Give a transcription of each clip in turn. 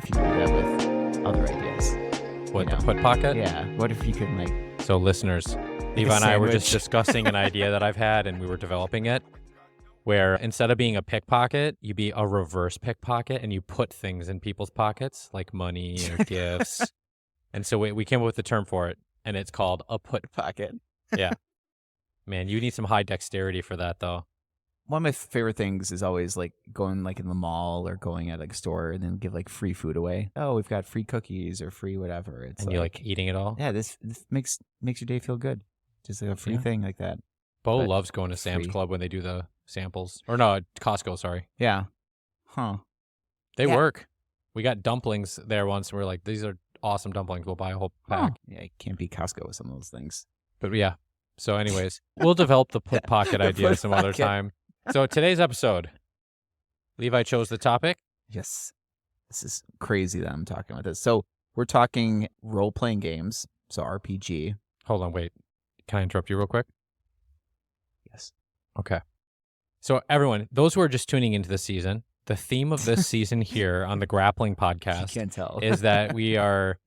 if you could do that with other ideas? What, the put pocket? Yeah. What if you could like... So listeners, Levi and I were just discussing an idea that I've had, and we were developing it, where instead of being a pickpocket, you be a reverse pickpocket, and you put things in people's pockets, like money or gifts. And so we came up with the term for it, and it's called a put pocket. Yeah. Man, you need some high dexterity for that, though. One of my favorite things is always like going like in the mall or going at like a store and then give like free food away. Oh, we've got free cookies or free whatever. It's and you like eating it all? Yeah, this makes your day feel good. Just like a free thing like that. Bo loves going to Sam's Club when they do the samples. Or no, Costco, sorry. Yeah. Huh. They work. We got dumplings there once, and we are like, these are awesome dumplings. We'll buy a whole pack. Yeah, you can't beat Costco with some of those things. But yeah. So anyways, we'll develop the put pocket idea some other time. So today's episode, Levi chose the topic. Yes. This is crazy that I'm talking about this. So we're talking role-playing games, so RPG. Hold on, wait. Can I interrupt you real quick? Yes. Okay. So everyone, those who are just tuning into this season, the theme of this season here on the Grappling Podcast you can't tell. is that we are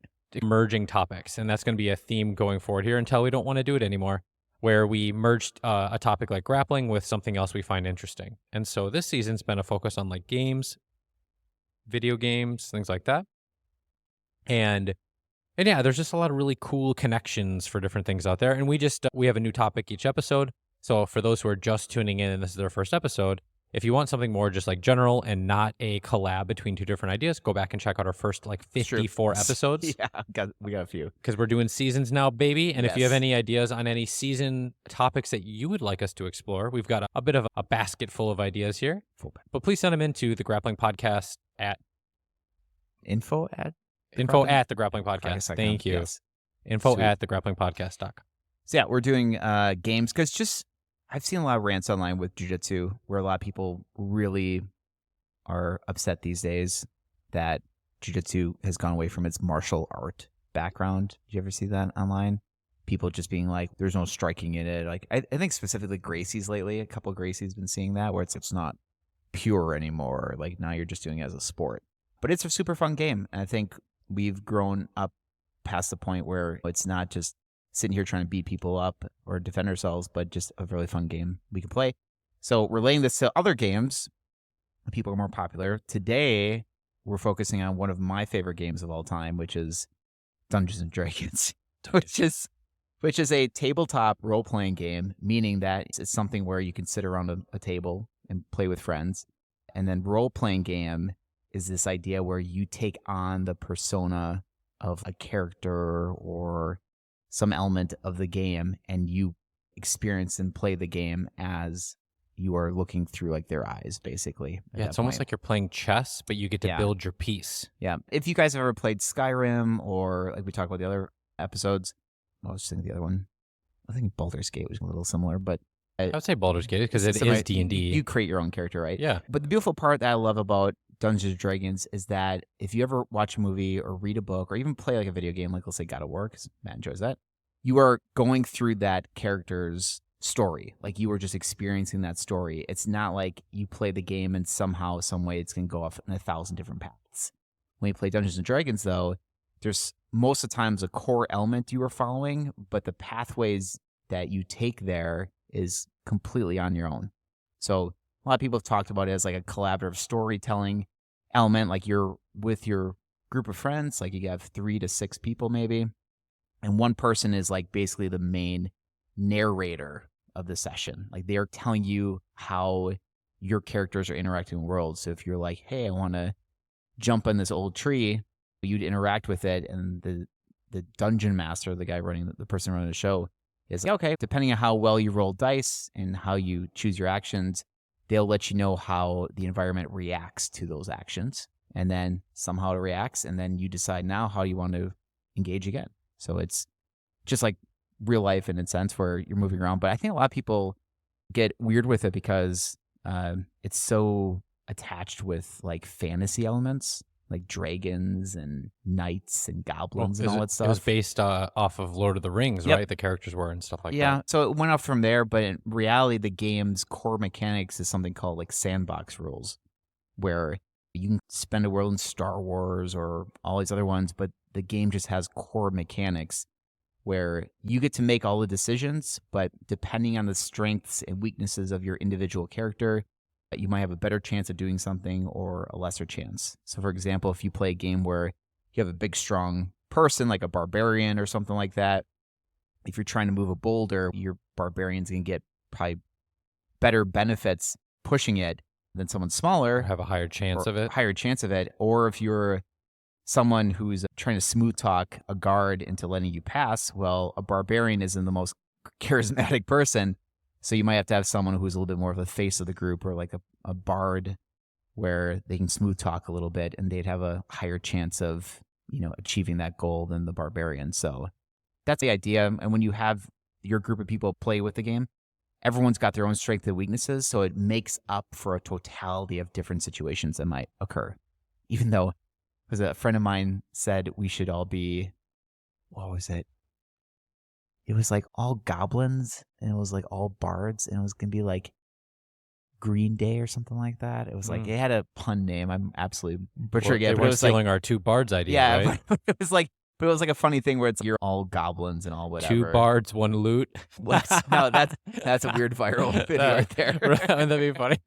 merging topics, and that's going to be a theme going forward here until we don't want to do it anymore, where we merged a topic like grappling with something else we find interesting. And so this season's been a focus on like games, video games, things like that. And yeah, there's just a lot of really cool connections for different things out there. And we have a new topic each episode. So for those who are just tuning in and this is their first episode, if you want something more just like general and not a collab between two different ideas, go back and check out our first like 54 episodes. Yeah, we got a few. Because we're doing seasons now, baby. And if you have any ideas on any season topics that you would like us to explore, we've got a bit of a basket full of ideas here. But please send them into the Grappling Podcast at... Info at the Grappling Podcast. Thank you. Yes. Info at the grapplingpodcast.com. So yeah, we're doing games because I've seen a lot of rants online with Jiu-Jitsu where a lot of people really are upset these days that Jiu-Jitsu has gone away from its martial art background. Did you ever see that online? People just being like, there's no striking in it. Like I think specifically Gracie's lately, a couple of Gracie's been seeing that where it's not pure anymore. Like now you're just doing it as a sport. But it's a super fun game. And I think we've grown up past the point where it's not just sitting here trying to beat people up or defend ourselves, but just a really fun game we can play. So relating this to other games, people are more popular. Today, we're focusing on one of my favorite games of all time, which is Dungeons and Dragons, which is a tabletop role-playing game, meaning that it's something where you can sit around a table and play with friends. And then role-playing game is this idea where you take on the persona of a character or some element of the game and you experience and play the game as you are looking through like their eyes, basically. Yeah, it's almost like you're playing chess, but you get to build your piece. Yeah. If you guys have ever played Skyrim or like we talked about the other episodes, I was just thinking the other one. I think Baldur's Gate was a little similar, but I would say Baldur's Gate because it is D&D. You create your own character, right? Yeah. But the beautiful part that I love about Dungeons and Dragons is that if you ever watch a movie or read a book or even play like a video game, like let's say God of War, because Matt enjoys that, you are going through that character's story. Like you are just experiencing that story. It's not like you play the game and somehow, some way it's going to go off in 1,000 different paths. When you play Dungeons and Dragons, though, there's most of the times a core element you are following, but the pathways that you take there is completely on your own. So a lot of people have talked about it as like a collaborative storytelling element, like you're with your group of friends, like you have 3 to 6 people maybe, and one person is like basically the main narrator of the session. Like they're telling you how your characters are interacting in the world. So if you're like, hey, I want to jump on this old tree, you'd interact with it, and the dungeon master, the guy running, the person running the show, is like, okay, depending on how well you roll dice and how you choose your actions, they'll let you know how the environment reacts to those actions. And then somehow it reacts, and then you decide now how you want to engage again. So it's just like real life in a sense where you're moving around. But I think a lot of people get weird with it because it's so attached with like fantasy elements, like dragons and knights and goblins and all that stuff. It was based off of Lord of the Rings, right? The characters were and stuff like that. Yeah, so it went up from there, but in reality, the game's core mechanics is something called like sandbox rules, where You can spend a world in Star Wars or all these other ones, but the game just has core mechanics where you get to make all the decisions, but depending on the strengths and weaknesses of your individual character, you might have a better chance of doing something or a lesser chance. So for example, if you play a game where you have a big, strong person like a barbarian or something like that, if you're trying to move a boulder, your barbarian's going to get probably better benefits pushing it than someone smaller. Have a higher chance of it. Or if you're someone who's trying to smooth talk a guard into letting you pass, well, a barbarian isn't the most charismatic person. So you might have to have someone who's a little bit more of the face of the group, or like a bard where they can smooth talk a little bit and they'd have a higher chance of, achieving that goal than the barbarian. So that's the idea. And when you have your group of people play with the game, everyone's got their own strengths and weaknesses. So it makes up for a totality of different situations that might occur. Even though, because a friend of mine said we should all be, what was it? It was like all goblins and it was like all bards and it was going to be like Green Day or something like that. It was like, it had a pun name. I'm absolutely butchering it. They were stealing our two bards idea, right? But it was like a funny thing where it's you're all goblins and all whatever. Two bards, one loot. No, that's a weird viral video right there. Wouldn't that be funny?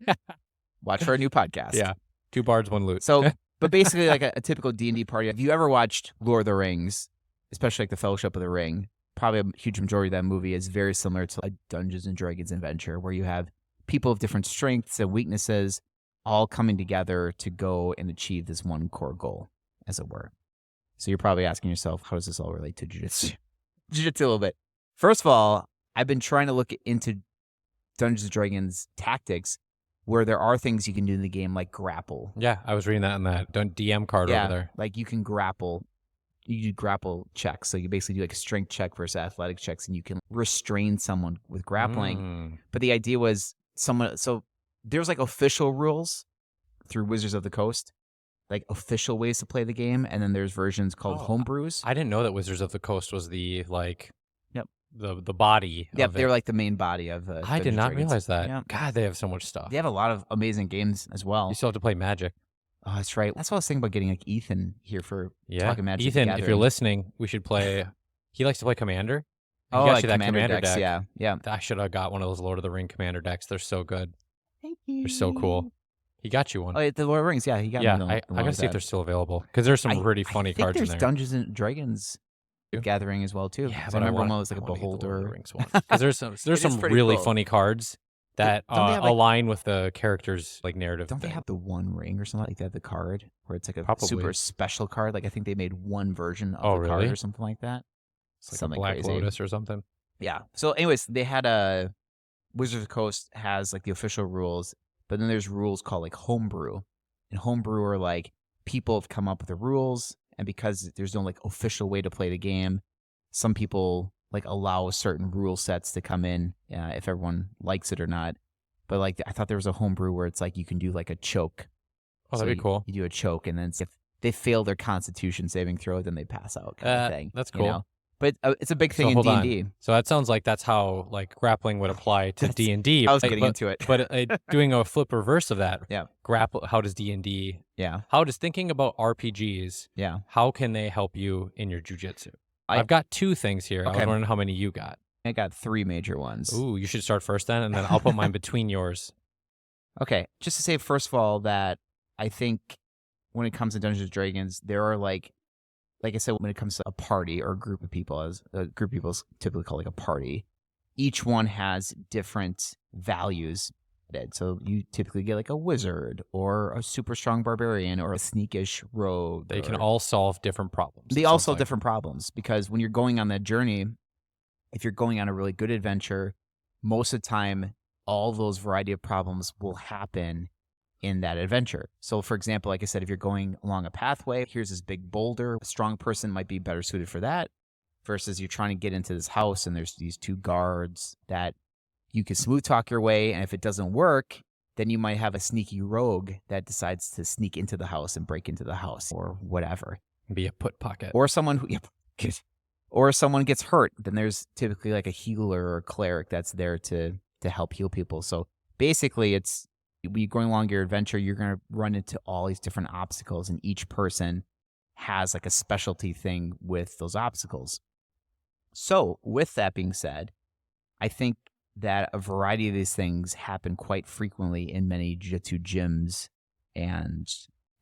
Watch for a new podcast. Yeah. Two bards, one loot. So, but basically like a typical D&D party. If you ever watched Lord of the Rings, especially like the Fellowship of the Ring, probably a huge majority of that movie is very similar to a Dungeons and Dragons adventure where you have people of different strengths and weaknesses all coming together to go and achieve this one core goal, as it were. So you're probably asking yourself, how does this all relate to jiu-jitsu? Jiu-jitsu a little bit. First of all, I've been trying to look into Dungeons and Dragons tactics where there are things you can do in the game like grapple. Yeah, I was reading that on that DM card over there. Like you can grapple. You do grapple checks. So you basically do like a strength check versus athletic checks, and you can restrain someone with grappling. But the idea was so there's like official rules through Wizards of the Coast, like official ways to play the game, and then there's versions called homebrews. I didn't know that Wizards of the Coast was the the body. Yep, they're like the main body of. I did not realize that. Yeah. God, they have so much stuff. They have a lot of amazing games as well. You still have to play Magic. Oh, that's right. That's what I was thinking about getting like Ethan here for talking Magic. Ethan, if you're listening, we should play. He likes to play Commander. He got you like that Commander decks, deck. Yeah. I should have got one of those Lord of the Ring Commander decks. They're so good. Thank you. They're so cool. He got you one. Oh, the Lord of the Rings. Yeah, he got me. I gotta see if they're still available because there's some really funny cards in there. There's Dungeons and Dragons Gathering as well too. Yeah, but I remember one was like a beholder. Because there's some really funny cards that align with the character's like narrative. Don't they have the One Ring or something like that? The card where it's like a super special card. Like I think they made one version of the card or something like that. It's like something a Black crazy. Lotus or something. Yeah. So, anyways, they had a Wizards of the Coast has like the official rules, but then there's rules called like homebrew, and homebrew are like people have come up with the rules, and because there's no like official way to play the game, some people like allow certain rule sets to come in if everyone likes it or not. But like I thought there was a homebrew where it's like you can do like a choke. Oh, that'd be cool. You do a choke, and then if they fail their Constitution saving throw, then they pass out. Kind of thing. That's cool. But it's a big thing in D&D. So that sounds like that's how like grappling would apply to D&D. I was getting into it. But doing a flip reverse of that. Yeah. How does D&D? Yeah. How does thinking about RPGs? Yeah. How can they help you in your jiu-jitsu? I've got two things here. Okay. I was wondering how many you got. I got three major ones. Ooh, you should start first then, and then I'll put mine between yours. Okay. Just to say, first of all, that I think when it comes to Dungeons & Dragons, there are like I said, when it comes to a party or a group of people, as a group of people is typically called like a party, each one has different values. So you typically get like a wizard or a super strong barbarian or a sneakish rogue. They can all solve different problems. They all solve different problems because when you're going on that journey, if you're going on a really good adventure, most of the time, all those variety of problems will happen in that adventure. So for example, like I said, if you're going along a pathway, here's this big boulder, a strong person might be better suited for that versus you're trying to get into this house and there's these two guards that you can smooth talk your way. And if it doesn't work, then you might have a sneaky rogue that decides to sneak into the house and break into the house or whatever. Be a put pocket. Or someone or someone gets hurt. Then there's typically like a healer or a cleric that's there to help heal people. So basically When you're going along your adventure, you're going to run into all these different obstacles, and each person has like a specialty thing with those obstacles. So with that being said, I think that a variety of these things happen quite frequently in many jiu-jitsu gyms and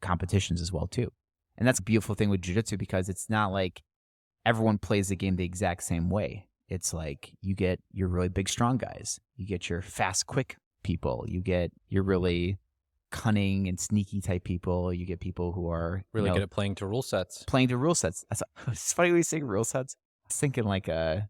competitions as well too. And that's a beautiful thing with jiu-jitsu, because it's not like everyone plays the game the exact same way. It's like you get your really big, strong guys. You get your fast, quick people. You get your really cunning and sneaky type people. You get people who are Really good at playing to rule sets. It's funny when you say rule sets. I was thinking like a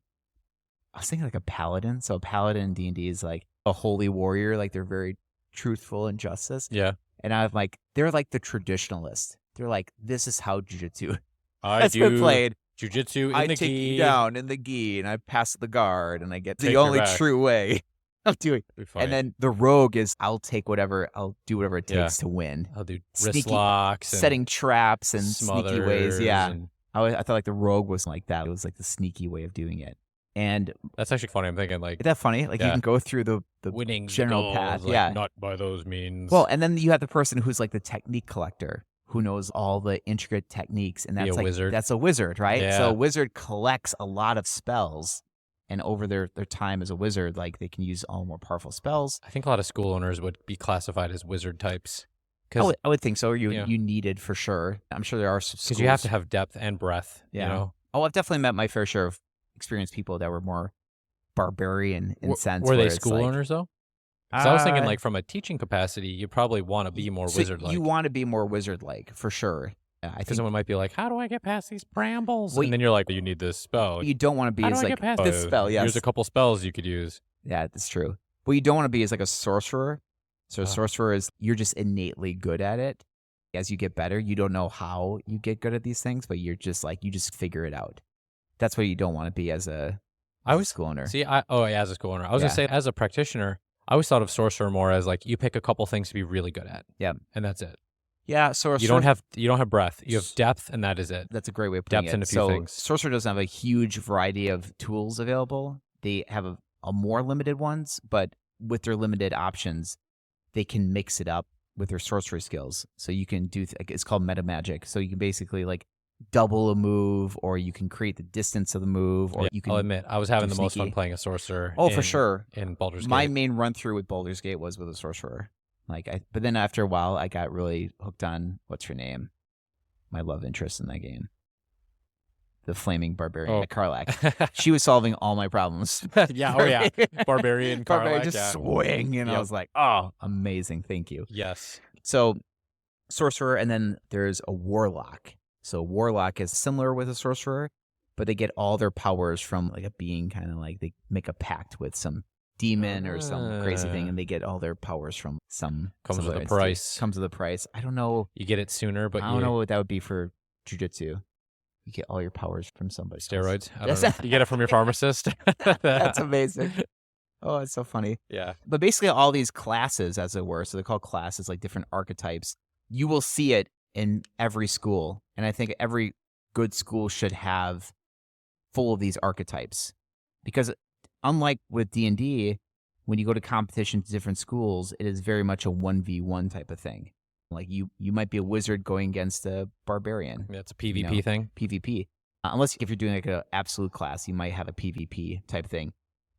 paladin. So a paladin in D&D is like a holy warrior. Like they're very truthful in justice. Yeah. And I'm like, they're like the traditionalist. They're like, this is how jiu-jitsu has been played. Jiu-jitsu in I the take gi. you down in the gi, and I pass the guard, and I get Take the your only back. true way of doing it. Funny. And then the rogue is, I'll do whatever it takes to win. I'll do Sneaky- wrist locks, and Setting traps and sneaky ways. smothers, Yeah. and I thought like the rogue was like that. It was like the sneaky way of doing it. And that's actually funny. I'm thinking like isn't that funny? Like you Yeah. can go through the winning general path. like, Yeah. not by those means. Well, and then you have the person who's like the technique collector, who knows all the intricate techniques, and Be that's a like wizard. that's a wizard, right? Yeah. So a wizard collects a lot of spells, and over their time as a wizard, like they can use all more powerful spells. I think a lot of school owners would be classified as wizard types. I would think so. You Yeah. you need it for sure. I'm sure there are schools. Because you have to have depth and breadth. Yeah. You know? Oh, I've definitely met my fair share of experienced people that were more barbarian in sense. Were where they it's school like, owners though? Because I was thinking like from a teaching capacity, you probably want to be more so wizard-like. You want to be more wizard-like for sure. I Because think someone might be like, "How do I get past these brambles?" Well, and then you're like, "You need this spell." you don't want to be How do as I like get past this spell. Yes, Here's a couple spells you could use. yeah, that's true. What you don't want to be is like a sorcerer. So a Oh. sorcerer is you're just innately good at it. As you get better, you don't know how you get good at these things, but you're just like you just figure it out. That's what you don't want to be as a school owner. See, as a school owner, I was gonna say as a practitioner, I always thought of sorcerer more as like you pick a couple things to be really good at. Yeah. And that's it. Yeah, so You don't have breadth. You have depth, and that is it. That's a great way of putting Depth it. in a few so things. sorcerer doesn't have a huge variety of tools available. They have a more limited ones, but with their limited options, they can mix it up with their sorcery skills. So you can do it's called meta magic. So you can basically like double a move, or you can create the distance of the move, or you can. I'll admit, I was having do the most fun sneaky. playing a sorcerer. Oh, for sure. In Baldur's Gate. My main run through with Baldur's Gate was with a sorcerer. But then after a while, I got really hooked on what's her name, my love interest in that game, the flaming barbarian Karlak. She was solving all my problems. Yeah. Oh yeah. Barbarian Karlak. Just swing, and I was like, oh, amazing, thank you. Yes. So, sorcerer, and then there's a warlock. So warlock is similar with a sorcerer, but they get all their powers from like a being, kind of like they make a pact with some demon or some crazy thing, and they get all their powers from some Comes with other a entity. price. Comes with a price. I don't know. You get it sooner, but I don't know what that would be for jiu-jitsu. You get all your powers from somebody else. Steroids. I don't know. You get it from your pharmacist. That's amazing. Oh, it's so funny. Yeah. But basically all these classes, as it were, so they're called classes, like different archetypes, you will see it in every school. And I think every good school should have full of these archetypes. Because unlike with D&D, when you go to competitions to different schools, it is very much a 1v1 type of thing. Like you might be a wizard going against a barbarian. Yeah, it's a PvP thing. PvP. Unless if you're doing like an absolute class, you might have a PvP type thing.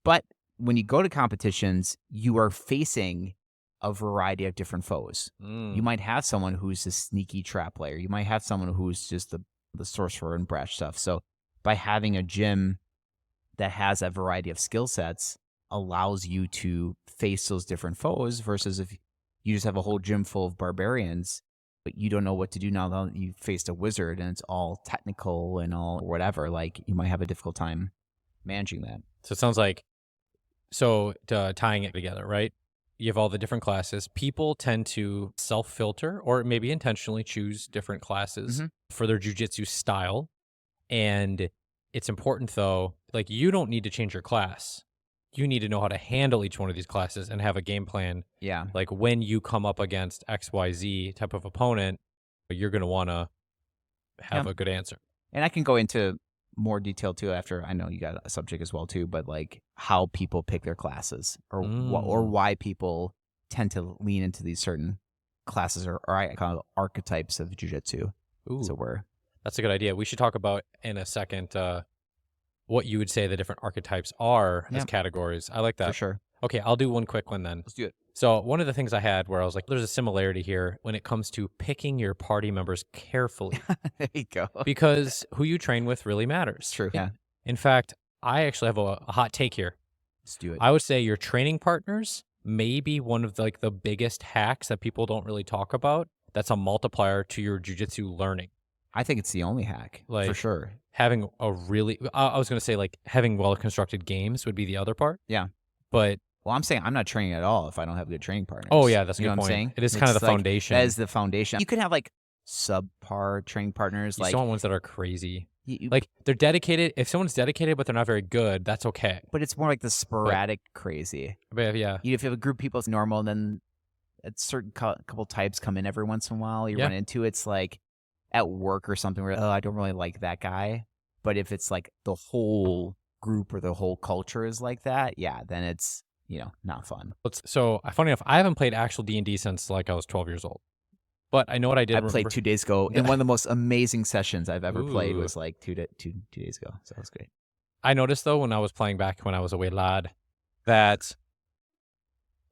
But when you go to competitions, you are facing a variety of different foes. You might have someone who's a sneaky trap player. You might have someone who's just the sorcerer and brash stuff. So by having a gym that has a variety of skill sets allows you to face those different foes versus if you just have a whole gym full of barbarians, but you don't know what to do now that you faced a wizard and it's all technical and all whatever. Like you might have a difficult time managing that. So it sounds like, tying it together, right? You have all the different classes. People tend to self-filter or maybe intentionally choose different classes for their jiu-jitsu style. And it's important, though, like you don't need to change your class. You need to know how to handle each one of these classes and have a game plan. Yeah. Like when you come up against XYZ type of opponent, you're going to want to have a good answer. And I can go into more detail too after I know you got a subject as well too, but like how people pick their classes or why people tend to lean into these certain classes or I call it archetypes of jiu-jitsu. Ooh, So that's a good idea. We should talk about in a second what you would say the different archetypes are as categories. I like that. for sure. Okay, I'll do one quick one then. Let's do it. So one of the things I had where I was like, there's a similarity here when it comes to picking your party members carefully There you go. because who you train with really matters. True. Yeah. In fact, I actually have a hot take here. Let's do it. I would say your training partners may be one of the biggest hacks that people don't really talk about. That's a multiplier to your jiu-jitsu learning. I think it's the only hack for Like- sure. Having a really, I was going to say like having well-constructed games would be the other part. Yeah. But Well, I'm saying I'm not training at all if I don't have good training partners. oh yeah, that's a You good know what point. I'm saying? It is kind of It's the like- foundation. That is the foundation. You can have like subpar training partners. You Like still want ones that are crazy. you- Like they're dedicated. If someone's dedicated but they're not very good, that's okay. but it's more like the sporadic crazy. But yeah, If you have a group of people, it's normal. And then a certain couple types come in every once in a while. You Yeah. run into it's like at work or something where I don't really like that guy. But if it's like the whole group or the whole culture is like that, yeah, then it's not fun. so funny enough, I haven't played actual D&D since like I was 12 years old. But I know what I did. I played 2 days ago, and one of the most amazing sessions I've ever played Ooh. was like two days ago. So it was great. I noticed though when I was playing back when I was a wee lad that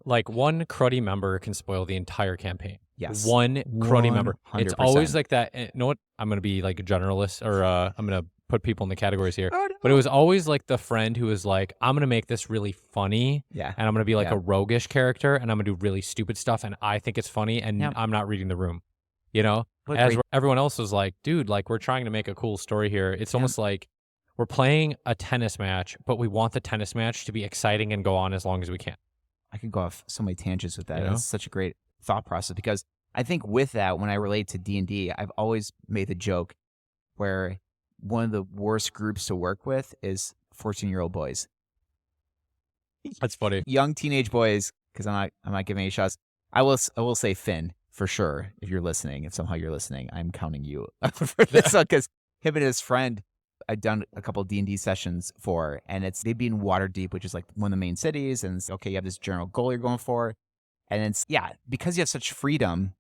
like one cruddy member can spoil the entire campaign. Yes. One cruddy member. It's 100%. always like that. You know what? I'm going to be like a generalist or I'm going to put people in the categories here. Oh, no. But it was always like the friend who was like, I'm going to make this really funny Yeah. and I'm going to be like Yeah. a roguish character and I'm going to do really stupid stuff and I think it's funny and Yeah. I'm not reading the room. You know? What As great- everyone else was like, dude, like we're trying to make a cool story here. It's almost like we're playing a tennis match, but we want the tennis match to be exciting and go on as long as we can. I could go off so many tangents with that. You know? It's such a great thought process because I think with that, when I relate to D&D, I've always made the joke where one of the worst groups to work with is 14-year-old boys. That's funny. Young teenage boys, because I'm not giving any shots. I will say Finn for sure. If you're listening, if somehow you're listening, I'm counting you for this one because him and his friend, I've done a couple D&D sessions for, and they'd be in Waterdeep, which is like one of the main cities, and it's, okay, you have this general goal you're going for, and it's because you have such freedom,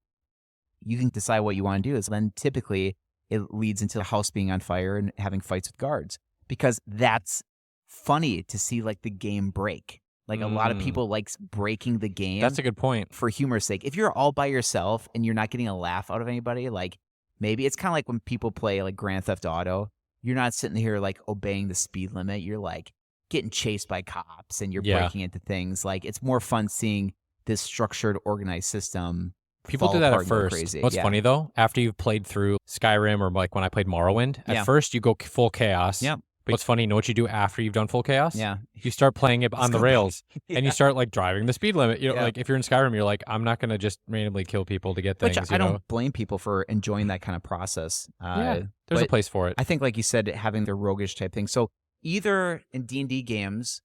you can decide what you want to do. Is then typically it leads into the house being on fire and having fights with guards because that's funny to see like the game break. Like a lot of people likes breaking the game. That's a good point. For humor's sake. If you're all by yourself and you're not getting a laugh out of anybody, like maybe it's kind of like when people play like Grand Theft Auto. You're not sitting here like obeying the speed limit. You're like getting chased by cops and you're breaking into things. Like it's more fun seeing this structured, organized system. People fall do that apart at and go first. crazy. What's Yeah. funny though, after you've played through Skyrim or like when I played Morrowind, at Yeah. first you go full chaos. Yep. But what's funny, you know what you do after you've done full chaos? Yeah. You start playing it on the go back. rails and you start like driving the speed limit. You know, Yeah. like if you're in Skyrim, you're like, I'm not going to just randomly kill people to get things. Which I don't blame people for enjoying that kind of process. Yeah, there's a but place for it. I think, like you said, having the roguish type thing. So either in D&D games,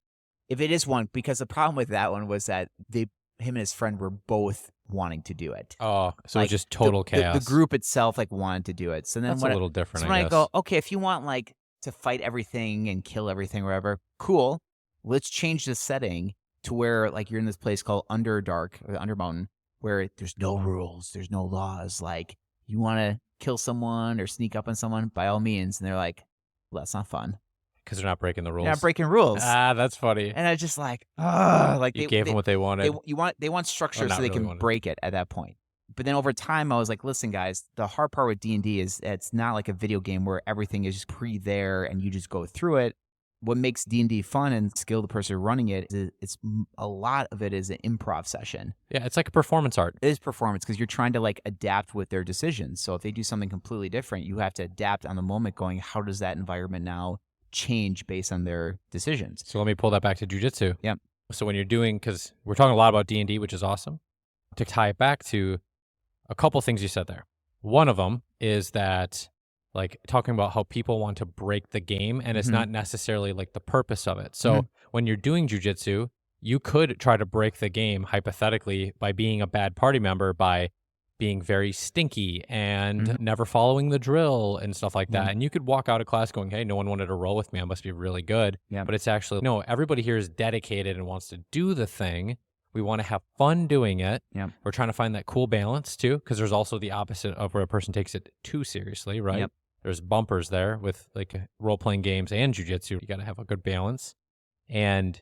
if it is one, because the problem with that one was that him and his friend were both wanting to do it. Oh, so Like, it's just total chaos. The group itself like wanted to do it. So then That's a little different, so when I I guess. go, okay, if you want like to fight everything and kill everything or whatever, cool. Let's change the setting to where like you're in this place called Underdark or Undermountain where there's no rules, there's no laws. Like you want to kill someone or sneak up on someone, by all means. And they're like, well, that's not fun. Because they're not breaking the rules. You're not breaking rules. Ah, that's funny. And I just like, like You gave them what they wanted. they want structure Or not so they really can wanted. break it at that point. But then over time, I was like, listen, guys, the hard part with D&D is it's not like a video game where everything is just there and you just go through it. What makes D&D fun and skill the person running it is a lot of it is an improv session. Yeah, it's like a performance art. It is performance because you're trying to like adapt with their decisions. So if they do something completely different, you have to adapt on the moment going, how does that environment now change based on their decisions? So let me pull that back to jiu-jitsu. Yep. So when you're doing, because we're talking a lot about D&D, which is awesome, to tie it back to a couple things you said there. One of them is that like talking about how people want to break the game and it's Mhm. not necessarily like the purpose of it. So Mhm. when you're doing jiu-jitsu, you could try to break the game hypothetically by being a bad party member, by being very stinky and never following the drill and stuff like that. Mhm. And you could walk out of class going, hey, no one wanted to roll with me. I must be really good. Yeah. But it's actually, no, everybody here is dedicated and wants to do the thing. We want to have fun doing it. Yep. We're trying to find that cool balance too, because there's also the opposite of where a person takes it too seriously, right? Yep. There's bumpers there with like role-playing games and jiu-jitsu. You got to have a good balance. And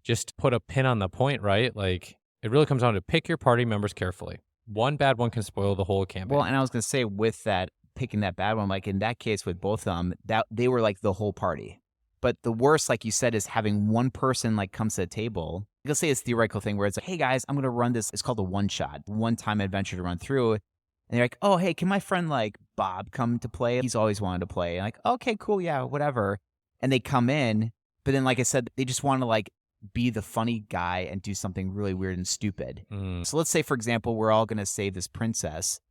just put a pin on the point, right? Like it really comes down to pick your party members carefully. One bad one can spoil the whole campaign. Well, and I was going to say with that, picking that bad one, like in that case with both of them, that they were like the whole party. But the worst, like you said, is having one person like comes to the table. Let's say it's a theoretical thing where it's like, hey guys, I'm going to run this. It's called a one-shot, one-time adventure to run through. And they're like, oh, hey, can my friend like Bob come to play? He's always wanted to play. And like, okay, cool, yeah, whatever. And they come in, but then like I said, they just want to like be the funny guy and do something really weird and stupid. So let's say, for example, we're all going to save this princess.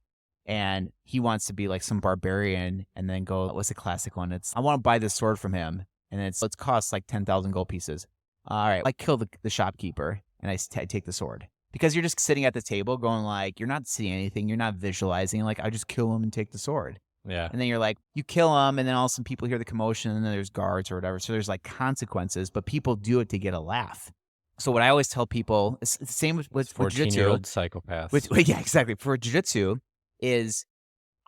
And he wants to be like some barbarian and then go, what's the classic one? It's, I want to buy this sword from him. And it's costs like 10,000 gold pieces. All right, I kill the shopkeeper and I take the sword. Because you're just sitting at the table going like, you're not seeing anything. You're not visualizing. Like, I just kill him and take the sword. Yeah. And then you're like, you kill him. And then all of a sudden people hear the commotion and then there's guards or whatever. So there's like consequences, but people do it to get a laugh. So what I always tell people, it's the same with jiu-jitsu. 14-year-old psychopaths. Yeah, exactly. For jiu-jitsu is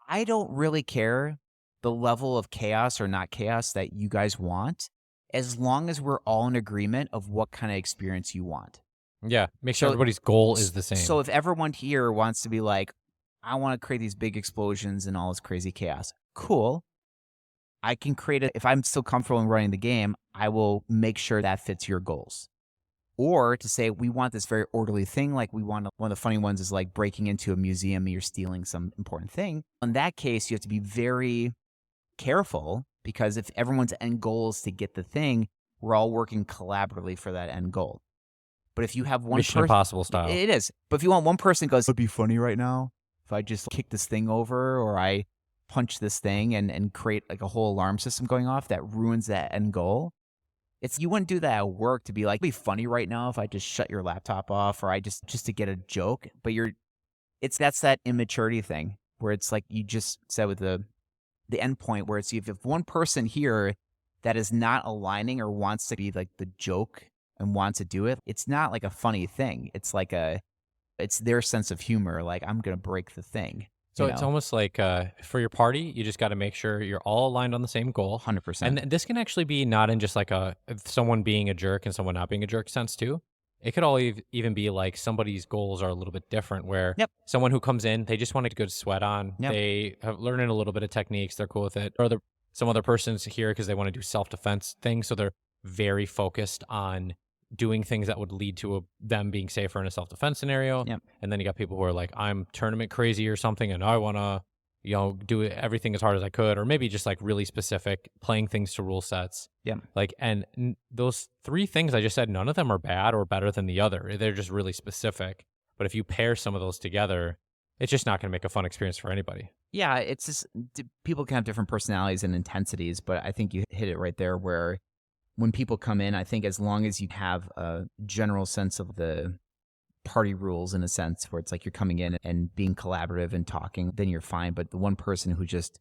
I don't really care the level of chaos or not chaos that you guys want, as long as we're all in agreement of what kind of experience you want. Yeah, make sure everybody's goal is the same. So if everyone here wants to be like, I want to create these big explosions and all this crazy chaos, cool. I can create it. If I'm still comfortable in running the game, I will make sure that fits your goals. Or to say, we want this very orderly thing, like we want one of the funny ones is like breaking into a museum and you're stealing some important thing. In that case, you have to be very careful, because if everyone's end goal is to get the thing, we're all working collaboratively for that end goal. But if you have one Mission Impossible style. It is. But if you want one person goes, it'd be funny right now if I just kick this thing over or I punch this thing and create like a whole alarm system going off that ruins that end goal. You wouldn't do that at work to be like, it'd be funny right now if I just shut your laptop off or I just to get a joke. But that's that immaturity thing where it's like you just said with the end point where it's if one person here that is not aligning or wants to be like the joke and wants to do it, it's not like a funny thing. It's like it's their sense of humor. Like, I'm going to break the thing. So it's almost like for your party, you just got to make sure you're all aligned on the same goal. 100%. And this can actually be not in just like someone being a jerk and someone not being a jerk sense too. It could all even be like somebody's goals are a little bit different where someone who comes in, they just want a good sweat on. Yep. They have learning a little bit of techniques. They're cool with it. Or some other person's here because they want to do self-defense things. So they're very focused on doing things that would lead to them being safer in a self-defense scenario. Yep. And then you got people who are like, I'm tournament crazy or something and I want to, do everything as hard as I could, or maybe just like really specific, playing things to rule sets. Yeah. Like, and those three things I just said, none of them are bad or better than the other. They're just really specific. But if you pair some of those together, it's just not going to make a fun experience for anybody. Yeah, it's just people can have different personalities and intensities, but I think you hit it right there where when people come in, I think as long as you have a general sense of the party rules in a sense where it's like you're coming in and being collaborative and talking, then you're fine. But the one person who just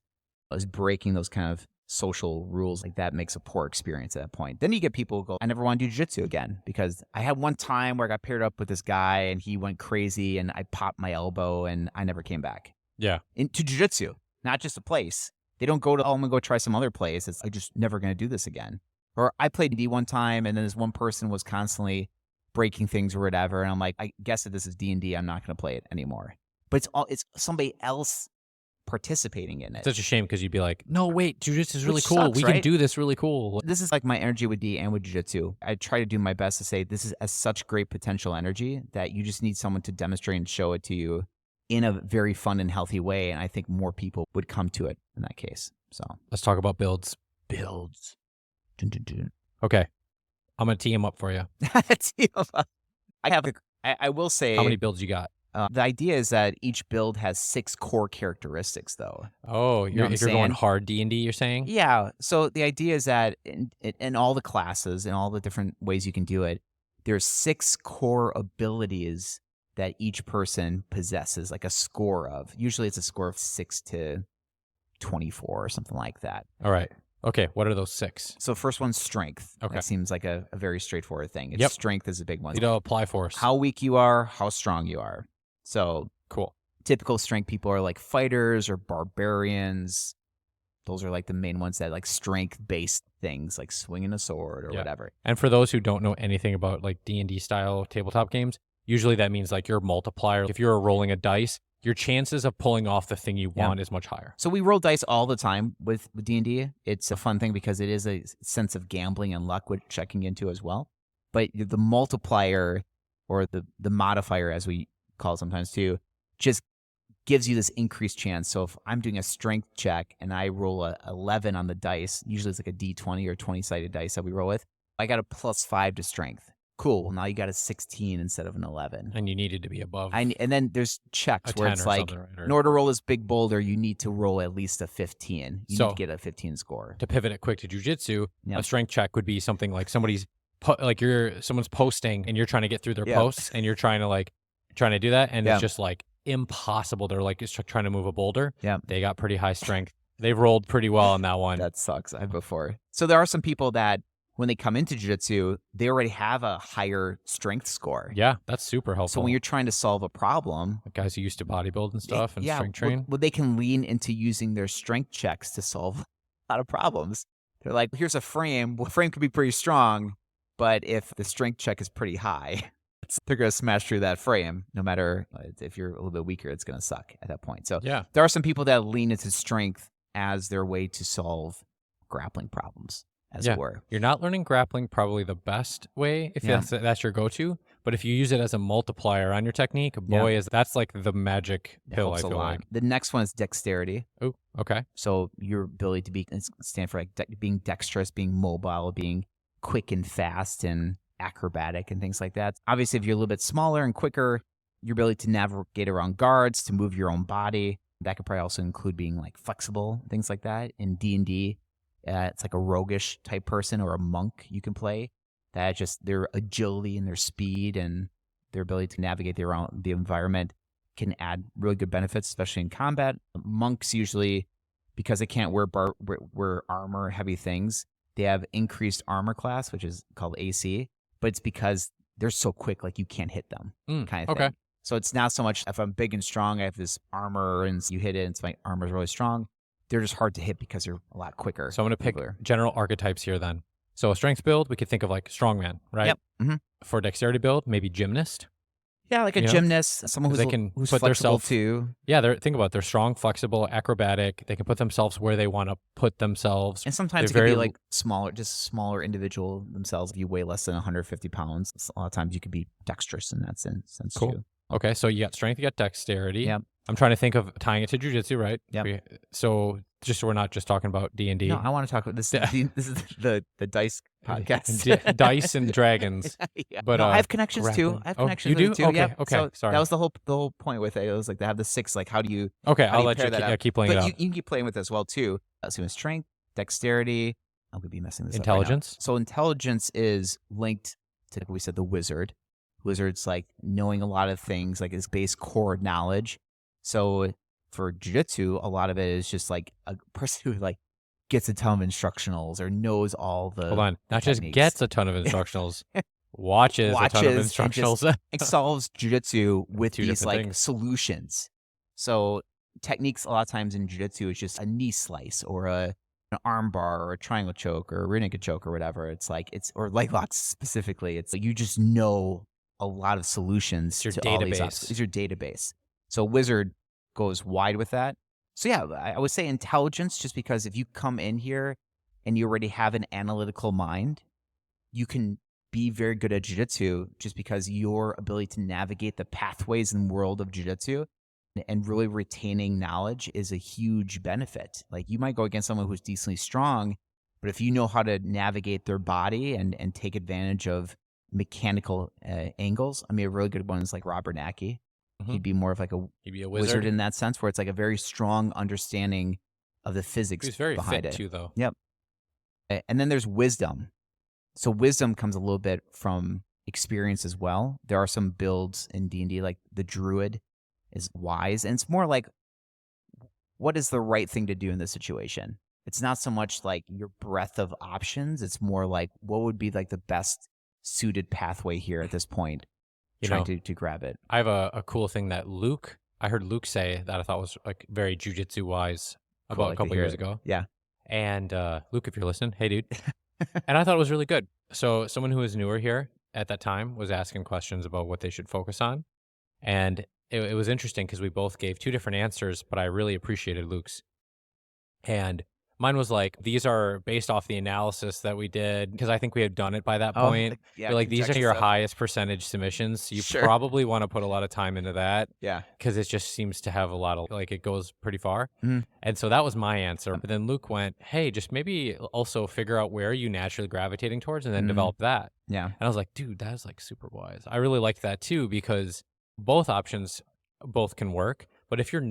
is breaking those kind of social rules, like that makes a poor experience at that point. Then you get people who go, I never want to do jiu-jitsu again because I had one time where I got paired up with this guy and he went crazy and I popped my elbow and I never came back. Yeah. Into jiu-jitsu, not just a place. They don't go to, I'm going to go try some other place. It's, I just never going to do this again. Or I played D one time and then this one person was constantly breaking things or whatever. And I'm like, I guess if this is D&D, I'm not going to play it anymore. But it's somebody else participating in it. Such a shame because you'd be like, no, wait, jiu-jitsu is really cool. Sucks, we can do this really cool. This is like my energy with D and with jiu-jitsu. I try to do my best to say this is such great potential energy that you just need someone to demonstrate and show it to you in a very fun and healthy way. And I think more people would come to it in that case. So let's talk about builds. Builds. Dun, dun, dun. Okay. I'm going to tee him up for you. I will say. How many builds you got? The idea is that each build has 6 core characteristics, though. Oh, if you're going hard D&D, you're saying? Yeah. So the idea is that in all the classes and all the different ways you can do it, there's 6 core abilities that each person possesses, like a score of. Usually it's a score of 6 to 24 or something like that. All right. Okay, what are those 6? So first one's strength. Okay. That seems like a very straightforward thing. It's Yep. strength is a big one. You know, apply force. How weak you are, how strong you are. So Cool. typical strength people are like fighters or barbarians. Those are like the main ones that like strength-based things, like swinging a sword or whatever. And for those who don't know anything about like D&D style tabletop games, usually that means like your multiplier. If you're rolling a dice, your chances of pulling off the thing you want is much higher. So we roll dice all the time with D&D. It's a fun thing because it is a sense of gambling and luck, which checking into as well. But the multiplier or the modifier, as we call it sometimes too, just gives you this increased chance. So if I'm doing a strength check and I roll a 11 on the dice, usually it's like a D20 or 20-sided dice that we roll with, I got a +5 to strength. Cool. Well, now you got a 16 instead of an 11. And you needed to be above. And then there's checks where it's like, right? in order to roll this big boulder, you need to roll at least a 15. You need to get a 15 score. To pivot it quick to jiu-jitsu, a strength check would be something like someone's posting and you're trying to get through their posts and you're trying to do that. And it's just like impossible. They're like just trying to move a boulder. Yeah. They got pretty high strength. They've rolled pretty well on that one. That sucks. I've before. So there are some people that when they come into jiu-jitsu, they already have a higher strength score. Yeah, that's super helpful. So when you're trying to solve a problem, like guys who used to bodybuild and stuff and strength train, well, they can lean into using their strength checks to solve a lot of problems. They're like, here's a frame. Well, frame could be pretty strong, but if the strength check is pretty high, they're going to smash through that frame. No matter if you're a little bit weaker, it's going to suck at that point. So there are some people that lean into strength as their way to solve grappling problems. As it were. You're not learning grappling probably the best way if that's your go-to, but if you use it as a multiplier on your technique, boy, that's like the magic pill, I feel like. The next one is dexterity. Oh, okay. So your ability to stand for like being dexterous, being mobile, being quick and fast and acrobatic and things like that. Obviously, if you're a little bit smaller and quicker, your ability to navigate around guards, to move your own body. That could probably also include being like flexible, things like that. In D&D, it's like a roguish type person or a monk you can play. That just their agility and their speed and their ability to navigate the environment can add really good benefits, especially in combat. Monks usually, because they can't wear armor, heavy things, they have increased armor class, which is called AC. But it's because they're so quick, like you can't hit them, kind of thing. So it's not so much if I'm big and strong, I have this armor and you hit it, and my armor is really strong. They're just hard to hit because they're a lot quicker. So I'm going to pick general archetypes here then. So a strength build, we could think of like strongman, right? Yep. Mm-hmm. For dexterity build, maybe gymnast. Yeah, like a gymnast, someone who's flexible too. Yeah, think about it. They're strong, flexible, acrobatic. They can put themselves where they want to put themselves. And sometimes it can be like smaller individual themselves. If you weigh less than 150 pounds, a lot of times you could be dexterous in that sense too. Okay, so you got strength, you got dexterity. Yeah. I'm trying to think of tying it to jiu-jitsu, right? Yeah. So we're not just talking about D&D. No, I want to talk about this. This is the dice podcast. Dice and dragons. But no, I have connections too. I have connections. You do? Too. Okay. Yeah. Okay. So sorry. That was the whole point with it. It was like they have the 6. Like, how do you? Okay, I'll let you keep playing it out. But you can keep playing with it as well too. So strength, dexterity. I'm gonna be messing this intelligence. up right now. So intelligence is linked to, like we said, the wizard. Wizard's like knowing a lot of things, like his base core knowledge. So for jiu-jitsu, a lot of it is just like a person who like gets a ton of instructionals or knows all the Hold on. Not techniques. Just gets a ton of instructionals. watches a ton of instructionals. And solves jiu-jitsu with Two these like things. solutions. So techniques a lot of times in jiu-jitsu is just a knee slice or an arm bar or a triangle choke or a rear naked choke or whatever. It's like or leg locks specifically. It's like you just know a lot of solutions to all these database. It's your database. So wizard goes wide with that. So yeah, I would say intelligence, just because if you come in here and you already have an analytical mind, you can be very good at jiu-jitsu just because your ability to navigate the pathways in the world of jiu-jitsu and really retaining knowledge is a huge benefit. Like you might go against someone who's decently strong, but if you know how to navigate their body and take advantage of mechanical angles, I mean, a really good one is like Robert Nacke. He'd be more of like He'd be a wizard in that sense, where it's like a very strong understanding of the physics He's very behind fit it. too, though. Yep. And then there's wisdom. So wisdom comes a little bit from experience as well. There are some builds in D&D, like the druid is wise, and it's more like, what is the right thing to do in this situation? it's not so much like your breadth of options. It's more like what would be like the best suited pathway here at this point, You trying know, to grab it. I have a cool thing that I heard Luke say that I thought was like very jujitsu wise Cool, about a like to couple hear years it. ago. Yeah. And Luke, if you're listening, hey dude. And I thought it was really good. So someone who was newer here at that time was asking questions about what they should focus on. And it was interesting because we both gave two different answers, but I really appreciated Luke's. And mine was like, these are based off the analysis that we did because I think we had done it by that Oh, point. yeah, You're like, these are conjecture your stuff. highest percentage submissions. So you Sure. probably want to put a lot of time into that Yeah. because it just seems to have a lot of, like, it goes pretty far. Mhm. And so that was my answer. But then Luke went, hey, just maybe also figure out where are you naturally gravitating towards and then Mhm. develop that. Yeah. And I was like, dude, that is like super wise. I really liked that too because both options both can work. But if you're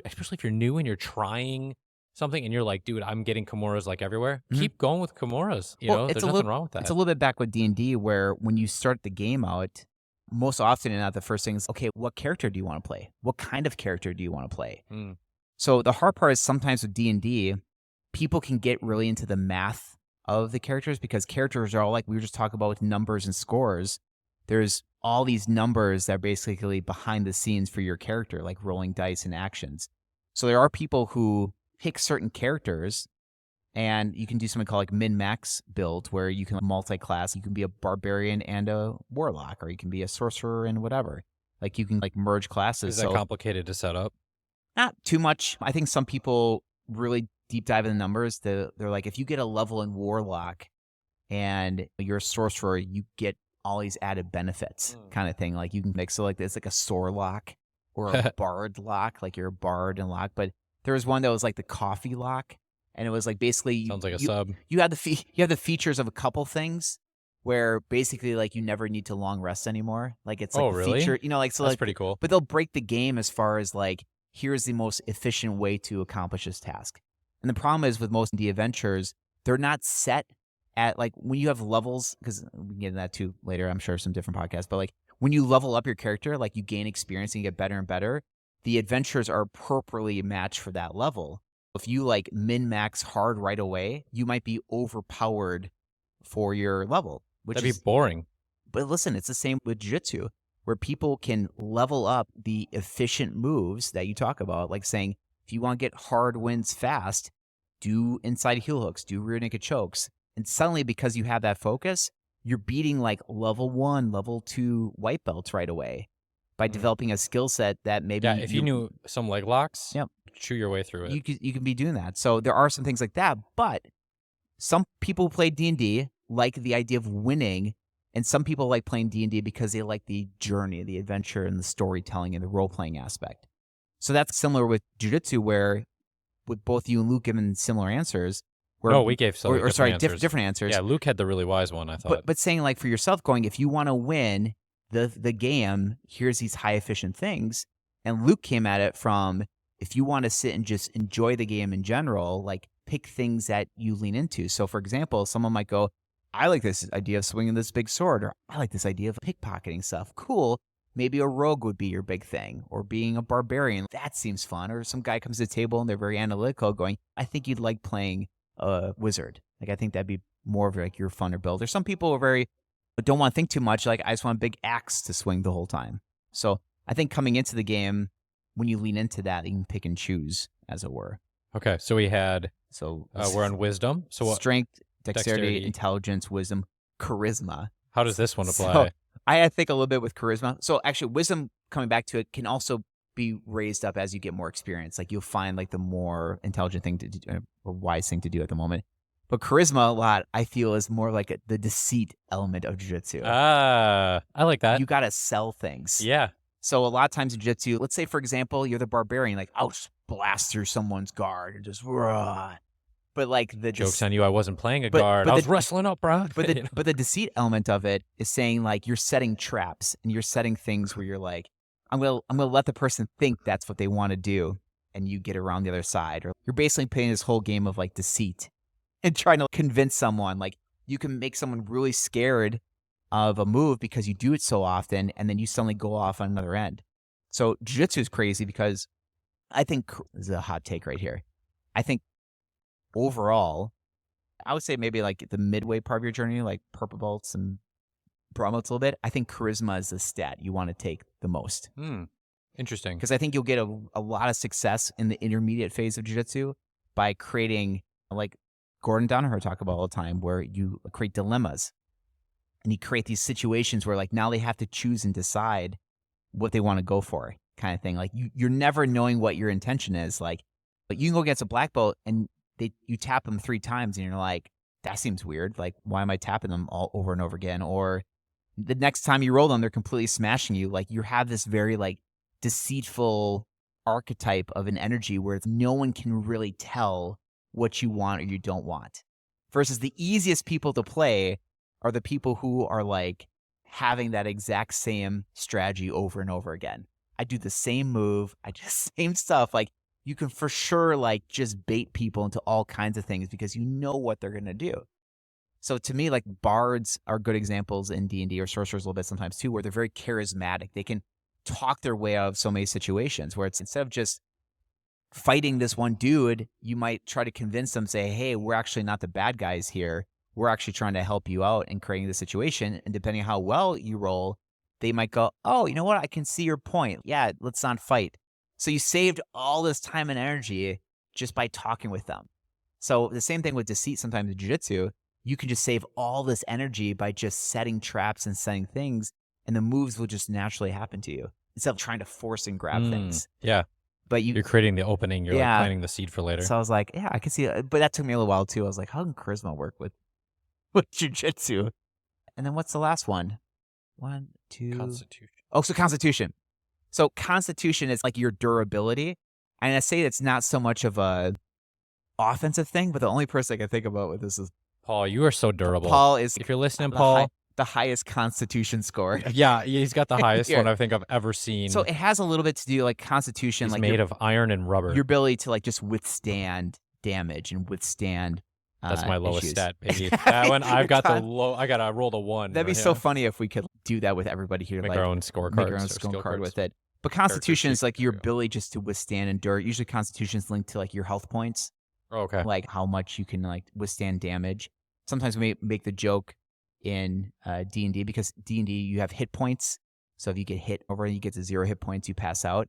especially if you're new and you're trying something and you're like, dude, I'm getting Kimuras like everywhere, Mhm. keep going with Kimuras. You Well, know, it's there's a nothing little wrong with that. it's a little bit back with D&D where when you start the game out, most often and not the first thing is, okay, what character do you want to play? What kind of character do you want to play? Mm. So the hard part is sometimes with D&D, people can get really into the math of the characters because characters are all like we were just talking about with numbers and scores. There's all these numbers that are basically behind the scenes for your character, like rolling dice and actions. So there are people who pick certain characters and you can do something called like min-max build where you can multi-class. You can be a barbarian and a warlock, or you can be a sorcerer and whatever. Like you can like merge classes. Is that complicated to set up? Not too much. I think some people really deep dive in the numbers. They're like, if you get a level in warlock and you're a sorcerer, you get all these added benefits kind of thing. Like you can mix it like this, like a sword lock or a bard lock, like you're a bard and lock. But there was one that was like the coffee lock. And it was like basically Sounds like a sub. You have the features of a couple things where basically like you never need to long rest anymore. Like it's like Oh, a really? feature, you know, like so That's like pretty cool. But they'll break the game as far as like here's the most efficient way to accomplish this task. And the problem is with most D adventures, they're not set at like when you have levels, because we can get into that too later, I'm sure some different podcasts, but like when you level up your character, like you gain experience and you get better and better, the adventures are appropriately matched for that level. If you like min-max hard right away, you might be overpowered for your level, which That'd is be boring. But listen, it's the same with jiu-jitsu, where people can level up the efficient moves that you talk about, like saying, if you want to get hard wins fast, do inside heel hooks, do rear naked chokes. And suddenly, because you have that focus, you're beating like level 1, level 2 white belts right away by developing a skill set that maybe... Yeah, if you knew some leg locks, Yep. chew your way through it. You can be doing that. So there are some things like that, but some people who play D&D like the idea of winning, and some people like playing D&D because they like the journey, the adventure, and the storytelling and the role-playing aspect. So that's similar with jiu-jitsu, where with both you and Luke giving similar answers. No, we gave different different answers. Yeah, Luke had the really wise one, I thought. But saying like for yourself, going, if you want to win the game, here's these high efficient things. And Luke came at it from, if you want to sit and just enjoy the game in general, like pick things that you lean into. So for example, someone might go, I like this idea of swinging this big sword, or I like this idea of pickpocketing stuff. Cool. Maybe a rogue would be your big thing, or being a barbarian. That seems fun. Or some guy comes to the table and they're very analytical going, I think you'd like playing a wizard. Like, I think that'd be more of like your funner build. Or some people are very, don't want to think too much. Like, I just want a big axe to swing the whole time. So I think coming into the game, when you lean into that, you can pick and choose, as it were. Okay, so we had, so we're on wisdom. So what? Strength, dexterity, intelligence, wisdom, charisma. How does this one apply? So I think a little bit with charisma. So actually, wisdom, coming back to it, can also be raised up as you get more experience. Like you'll find like the more intelligent thing to do, or wise thing to do at the moment. But charisma, a lot, I feel, is more like the deceit element of jiu-jitsu. I like that. You got to sell things. Yeah. So a lot of times in jiu-jitsu, let's say, for example, you're the barbarian, like, I'll just blast through someone's guard and just, rah. But like the joke's on you, I wasn't playing a guard. I was wrestling up, bro. But the deceit element of it is saying like you're setting traps and you're setting things where you're like, I'm gonna let the person think that's what they want to do, and you get around the other side. Or you're basically playing this whole game of like deceit and trying to convince someone. Like you can make someone really scared of a move because you do it so often, and then you suddenly go off on another end. So jiu-jitsu is crazy because I think, this is a hot take right here, I think overall, I would say maybe like the midway part of your journey, like purple belts and brown belts a little bit, I think charisma is the stat you want to take the most. Interesting. Because I think you'll get a lot of success in the intermediate phase of jiu-jitsu by creating, like Gordon Danaher talk about all the time, where you create dilemmas. And you create these situations where like now they have to choose and decide what they want to go for, kind of thing. Like you're never knowing what your intention is. Like, but you can go against a black belt and you tap them 3 times and you're like, that seems weird. Like, why am I tapping them all over and over again? Or the next time you roll them, they're completely smashing you. Like you have this very like deceitful archetype of an energy where no one can really tell what you want or you don't want. Versus the easiest people to play are the people who are like having that exact same strategy over and over again. I do the same move. I do the same stuff. Like you can for sure like just bait people into all kinds of things because you know what they're going to do. So to me, like bards are good examples in D&D, or sorcerers a little bit sometimes too, where they're very charismatic. They can talk their way out of so many situations where it's instead of just fighting this one dude, you might try to convince them, say, hey, we're actually not the bad guys here. We're actually trying to help you out in creating the situation. And depending on how well you roll, they might go, oh, you know what? I can see your point. Yeah, let's not fight. So you saved all this time and energy just by talking with them. So the same thing with deceit sometimes in jiu-jitsu. You can just save all this energy by just setting traps and setting things, and the moves will just naturally happen to you instead of trying to force and grab things. Yeah. But you're creating the opening. You're like planting the seed for later. So I was like, yeah, I can see it. But that took me a little while too. I was like, how can charisma work with jiu-jitsu? And then what's the last one? 1, 2. Constitution. Oh, so constitution. So constitution is like your durability. And I say it's not so much of a offensive thing, but the only person I can think about with this is Paul. You are so durable. Paul is, if you're listening, Paul, the highest constitution score. Yeah, he's got the highest one I think I've ever seen. So it has a little bit to do like constitution, he's like made of iron and rubber. Your ability to like just withstand damage and withstand. That's my lowest issues. Stat, baby. That one I've got the low. I gotta roll the 1. That'd be so funny if we could do that with everybody here. Make like, our own scorecard. Make our own scorecard with it. But constitution is like your ability just to withstand, endure. Usually constitution is linked to like your health points. Okay. Like how much you can like withstand damage. Sometimes we make the joke in D&D because D&D you have hit points. So if you get hit over, you get to 0 hit points, you pass out.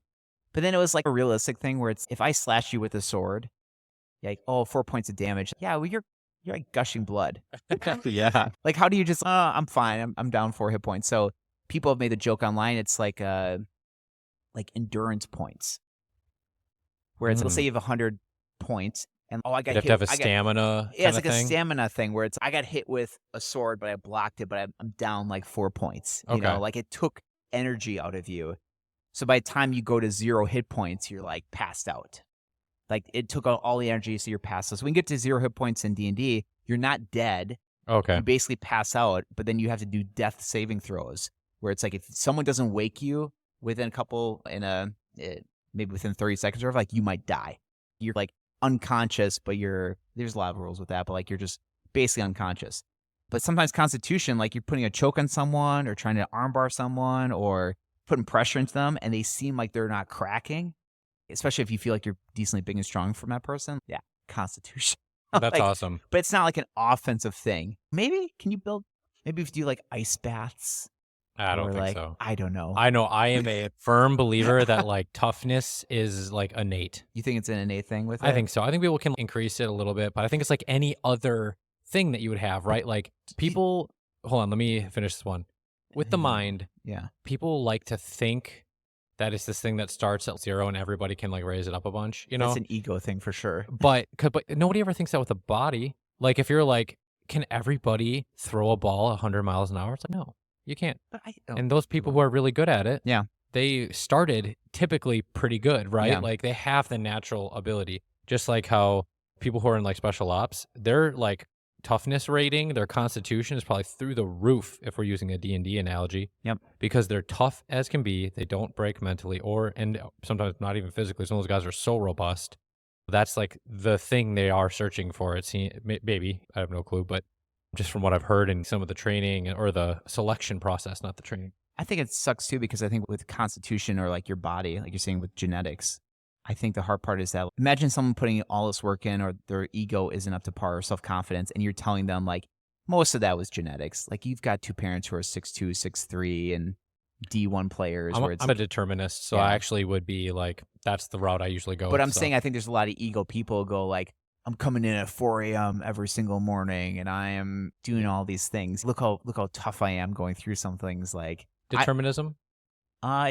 But then it was like a realistic thing where it's if I slash you with a sword, like 4 points of damage. Yeah, well you're like gushing blood. Yeah. Like how do you just I'm fine. I'm down 4 hit points. So people have made the joke online. It's like endurance points, where it's let's say you have 100 points. And I got you have to have a stamina. Yeah, it's like a stamina thing where it's I got hit with a sword, but I blocked it, but I'm down like 4 points. You know, like it took energy out of you. So by the time you go to 0 hit points, you're like passed out. Like it took out all the energy, so you're passed out. So when you get to 0 hit points in D&D, you're not dead. Okay. You basically pass out, but then you have to do death saving throws, where it's like if someone doesn't wake you within maybe within 30 seconds or like you might die. You're like unconscious, but there's a lot of rules with that, but like you're just basically unconscious. But sometimes constitution, like you're putting a choke on someone or trying to armbar someone or putting pressure into them and they seem like they're not cracking, especially if you feel like you're decently big and strong from that person. Yeah, constitution. That's awesome. But it's not like an offensive thing. Maybe if you do like ice baths. I don't think so. I don't know. I know I am a firm believer that like toughness is like innate. You think it's an innate thing with it? I think so. I think people can increase it a little bit, but I think it's like any other thing that you would have, right? Like people, hold on, let me finish this one. With the mind, people like to think that it's this thing that starts at 0 and everybody can like raise it up a bunch, you know? It's an ego thing for sure. But nobody ever thinks that with the body. Like if you're like, can everybody throw a ball 100 miles an hour? It's like, no. You can't. And those people who are really good at it, they started typically pretty good, right? Yeah. Like they have the natural ability. Just like how people who are in like special ops, their like toughness rating, their constitution is probably through the roof if we're using a D&D analogy. Yep. Because they're tough as can be. They don't break mentally and sometimes not even physically. Some of those guys are so robust. That's like the thing they are searching for. It seems, maybe, I have no clue, but just from what I've heard in some of the training or the selection process, not the training. I think it sucks too because I think with constitution or like your body, like you're saying with genetics, I think the hard part is that imagine someone putting all this work in or their ego isn't up to par or self-confidence and you're telling them like most of that was genetics. Like you've got two parents who are 6'2", 6'3", and D1 players where it's I'm a determinist, so Yeah. I actually would be like, that's the route I usually go But with, I'm so. saying I think there's a lot of ego people who go like, I'm coming in at 4 a.m. every single morning and I am doing all these things. Look how tough I am going through some things like Determinism?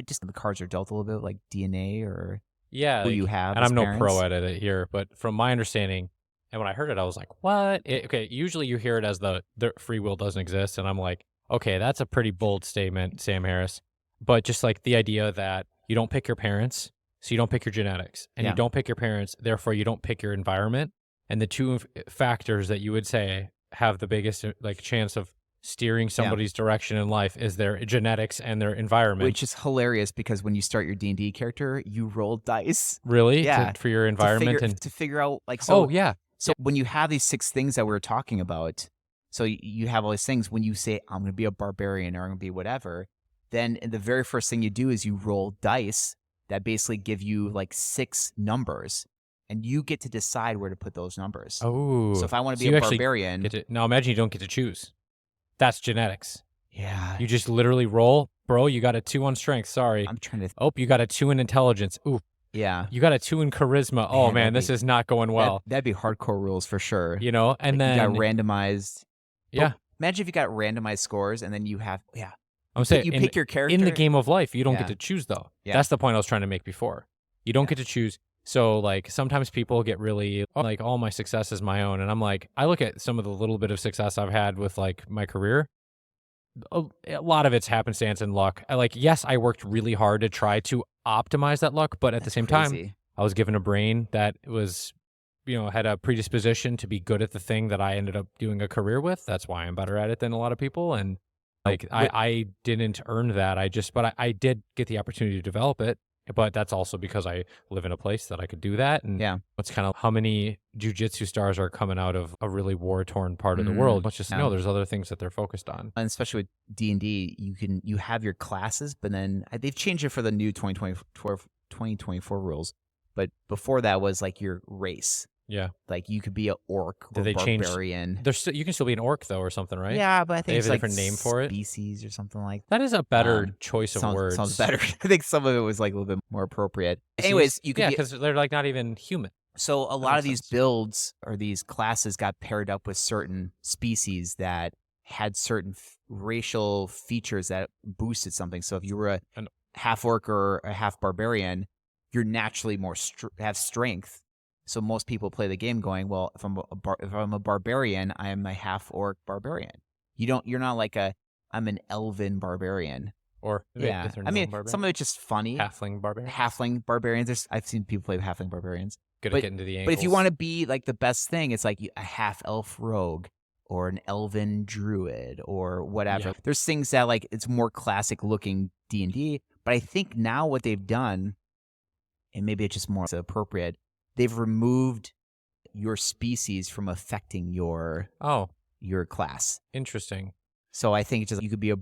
just the cards are dealt a little bit like DNA or Yeah. who you have. And as I'm no parents. pro at it here, but from my understanding, and when I heard it, I was like, what? Okay, usually you hear it as the free will doesn't exist, and I'm like, okay, that's a pretty bold statement, Sam Harris. But just like the idea that you don't pick your parents, so you don't pick your genetics, and Yeah. you don't pick your parents, therefore you don't pick your environment. And the two factors that you would say have the biggest like chance of steering somebody's direction in life is their genetics and their environment. Which is hilarious because when you start your D&D character, you roll dice. Really? Yeah. For your environment to figure out like so. Oh yeah. So when you have these 6 things that we were talking about, so you have all these things. When you say I'm going to be a barbarian or I'm going to be whatever, then the very first thing you do is you roll dice that basically give you like 6 numbers. And you get to decide where to put those numbers. Oh. So if I want to So be you a actually barbarian. Now imagine you don't get to choose. That's genetics. Yeah. You just literally roll. Bro, you got a 2 on strength. Sorry. I'm trying to. Oh, you got a 2 in intelligence. Ooh. Yeah. You got a 2 in charisma. Oh, man, this is not going well. That'd be hardcore rules for sure. You know, and like then. you got randomized. Yeah. Imagine if you got randomized scores and then you have. Yeah. I'm saying you pick your character. In the game of life, you don't Yeah. get to choose, though. Yeah. That's the point I was trying to make before. You don't get to choose. So, like, sometimes people get really, like, all my success is my own. And I'm like, I look at some of the little bit of success I've had with, like, my career. A lot of it's happenstance and luck. Yes, I worked really hard to try to optimize that luck. But at the same time, I was given a brain that was, had a predisposition to be good at the thing that I ended up doing a career with. That's why I'm better at it than a lot of people. And, I didn't earn that. But I did get the opportunity to develop it. But that's also because I live in a place that I could do that. And it's kind of how many jiu-jitsu stars are coming out of a really war-torn part of the world. Let's just know there's other things that they're focused on. And especially with D&D, you have your classes, but then they've changed it for the new 2024 rules. But before that was like your race. Yeah. Like you could be an orc or Did they barbarian. You can still be an orc though or something, right? Yeah, but I think they have it's a like different name for it. Species or something like that. That is a better choice of words. Sounds better. I think some of it was like a little bit more appropriate. Anyways, you could because they're like not even human. So a lot of these builds or these classes got paired up with certain species that had certain racial features that boosted something. So if you were a half orc or a half barbarian, you're naturally more have strength. So most people play the game going, well, if I'm a barbarian, I am a half orc barbarian. You're not like I'm an elven barbarian. Or I mean, some of it's just funny. Halfling barbarians. Halfling barbarians. I've seen people play halfling barbarians. Good at getting to the ankles. But if you want to be like the best thing, it's like a half elf rogue or an elven druid or whatever. Yeah. There's things that like it's more classic looking D&D. But I think now what they've done, and maybe it's just more appropriate, they've removed your species from affecting your class. Interesting. So I think it's just you could be a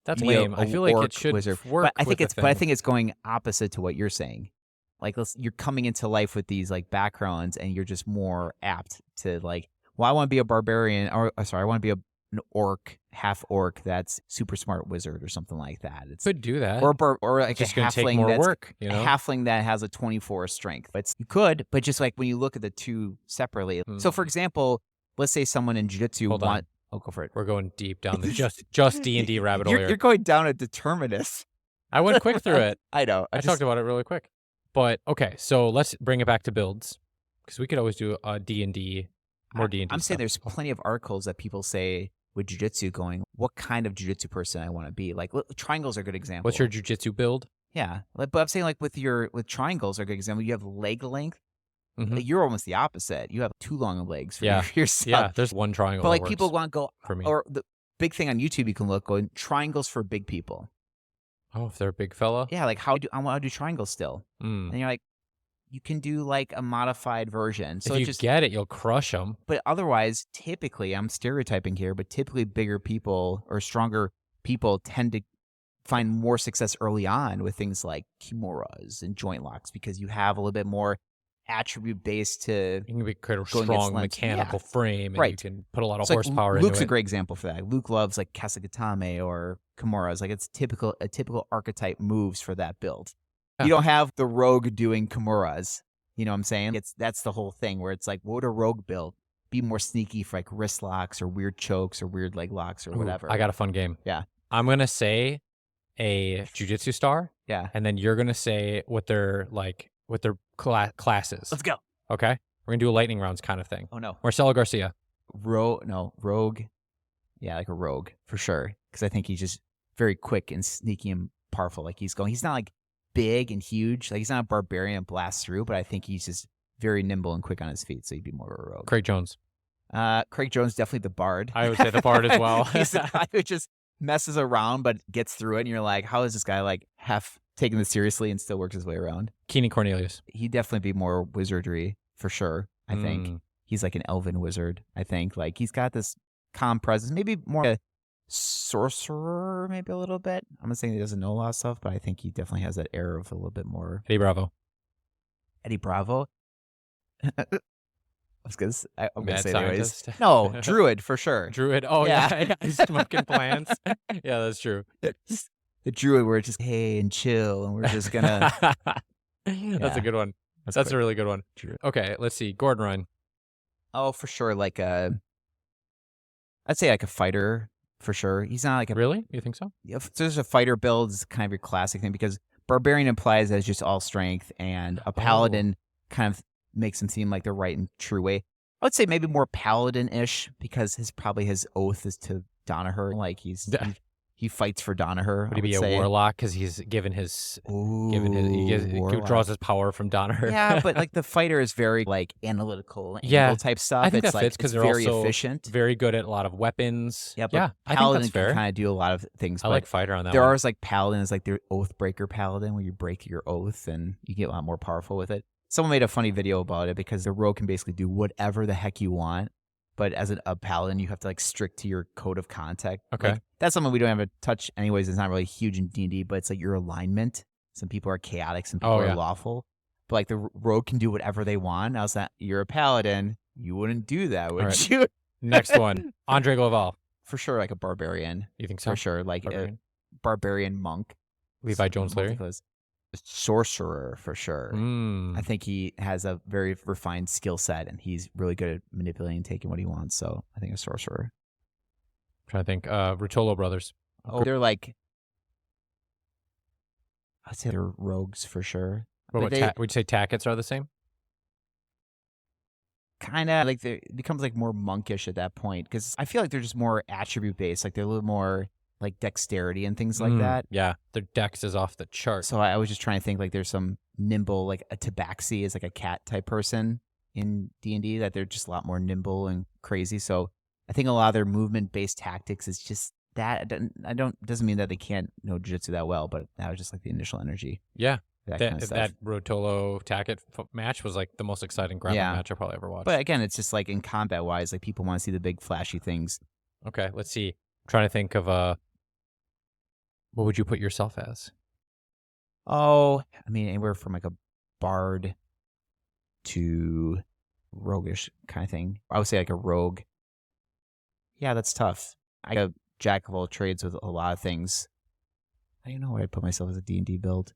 That's lame. I feel like it should wizard. work. But I think it's going opposite to what you're saying. Like you're coming into life with these like backgrounds, and you're just more apt to like. Well, I want to be a barbarian, or sorry, I want to be an orc, half orc that's super smart wizard or something like that. It's could do that, or like it's just a going to take halfling more that's work. a halfling that has a 24 strength. You could, but just like when you look at the two separately. So for example, let's say someone in jiu-jitsu Oh, go for it. We're going deep down the just D&D rabbit hole here. You're going down a determinist. I went quick through it. I know. I talked about it really quick. But, okay, so let's bring it back to builds. Because we could always do a D&D, more D&D I'm stuff. saying there's plenty of articles that people say with jiu-jitsu going, what kind of jiu-jitsu person I want to be. Like, triangles are a good example. What's your jiu-jitsu build? Yeah. But I'm saying like with triangles are a good example. You have leg length. Mm-hmm. You're almost the opposite. You have too long legs for yourself. Yeah, there's one triangle. But like people want to go for me. Or the big thing on YouTube you can look going triangles for big people. Oh, if they're a big fella? Yeah, like I want to do triangles still. And you're like, you can do like a modified version. So if you get it, you'll crush them. But otherwise, typically, I'm stereotyping here, but typically bigger people or stronger people tend to find more success early on with things like kimuras and joint locks because you have a little bit more attribute based to You can create a going against strong lengths. mechanical frame, and you Right. can put a lot of So like horsepower Luke's into a it. great example for that. Luke loves like Kasagatame or Kimuras. Like it's a typical archetype moves for that build. Yeah. You don't have the rogue doing Kimuras. You know what I'm saying? That's the whole thing where it's like, what would a rogue build? Be more sneaky for like wrist locks or weird chokes or weird leg locks or Ooh, whatever. I got a fun game. Yeah. I'm gonna say a jiu-jitsu star, Yeah. and then you're gonna say what their classes. Let's go. Okay, we're gonna do a lightning rounds kind of thing. Oh no. Marcelo Garcia. Rogue. Yeah, like a rogue for sure. Because I think he's just very quick and sneaky and powerful. Like he's not like big and huge. Like he's not a barbarian and blasts through, but I think he's just very nimble and quick on his feet. So he'd be more of a rogue. Craig Jones. Craig Jones, definitely the bard. I would say the bard as well. He's the guy who just messes around but gets through it. And you're like, how is this guy like half taking this seriously and still works his way around? Keenan Cornelius. He'd definitely be more wizardry for sure. I think he's like an elven wizard. I think like he's got this calm presence, maybe more a sorcerer, maybe a little bit. I'm not saying he doesn't know a lot of stuff, but I think he definitely has that air of a little bit more. Eddie Bravo. Eddie Bravo. I'm gonna say it anyways. Scientist. No, Druid for sure. Druid. Oh yeah, Yeah. smoking plants. Yeah, that's true. The Druid, where it's just hey and chill, and we're just gonna. That's a good one. That's quick. a really good one. Druid. Okay, let's see. Gordon Ryan. Oh, for sure. Like I'd say like a fighter for sure. He's not like a Really? You think so? If there's a fighter build, it's kind of your classic thing because barbarian implies that it's just all strength, and a paladin kind of makes him seem like the right and true way. I would say maybe more paladin-ish because his oath is to Danaher. Like he fights for Danaher. Would he be a warlock because he's he draws his power from Danaher? Yeah, but like the fighter is very like analytical, type stuff. I think it's that fits because they're very also efficient, very good at a lot of weapons. Yeah, but I think paladin that's fair. can kind of do a lot of things. I like fighter on that. There one. are like paladin is like the oath breaker paladin where you break your oath and you get a lot more powerful with it. Someone made a funny video about it because the rogue can basically do whatever the heck you want. But as a paladin, you have to like stick to your code of contact. Okay. Like, that's something we don't have to touch anyways. It's not really huge in D&D, but it's like your alignment. Some people are chaotic, some people are lawful. But like the rogue can do whatever they want. I was like, you're a paladin. You wouldn't do that, would you? Next one. Andre Gloval. For sure, like a barbarian. You think so? For sure. Like a barbarian monk. Levi Jones Larry. Sorcerer for sure. I think he has a very refined skill set and he's really good at manipulating and taking what he wants. So I think a sorcerer. I'm trying to think. Rutolo brothers. Oh, they're like, I'd say they're rogues for sure. Would you say Tackets are the same? Kind of like it becomes like more monkish at that point because I feel like they're just more attribute based. Like they're a little more like dexterity and things like that. Yeah, their dex is off the chart. So I was just trying to think like there's some nimble, like a tabaxi is like a cat type person in D&D that they're just a lot more nimble and crazy. So I think a lot of their movement based tactics is just that. Doesn't mean that they can't know jiu-jitsu that well, but that was just like the initial energy. Yeah. That kind of stuff. That Rotolo Tackett match was like the most exciting grappling match I probably ever watched. But again, it's just like in combat wise, like people want to see the big flashy things. Okay, let's see. I'm trying to think of what would you put yourself as? Oh, I mean, anywhere from like a bard to roguish kind of thing. I would say like a rogue. Yeah, that's tough. I got a jack of all trades with a lot of things. I don't know where I'd put myself as a D&D build.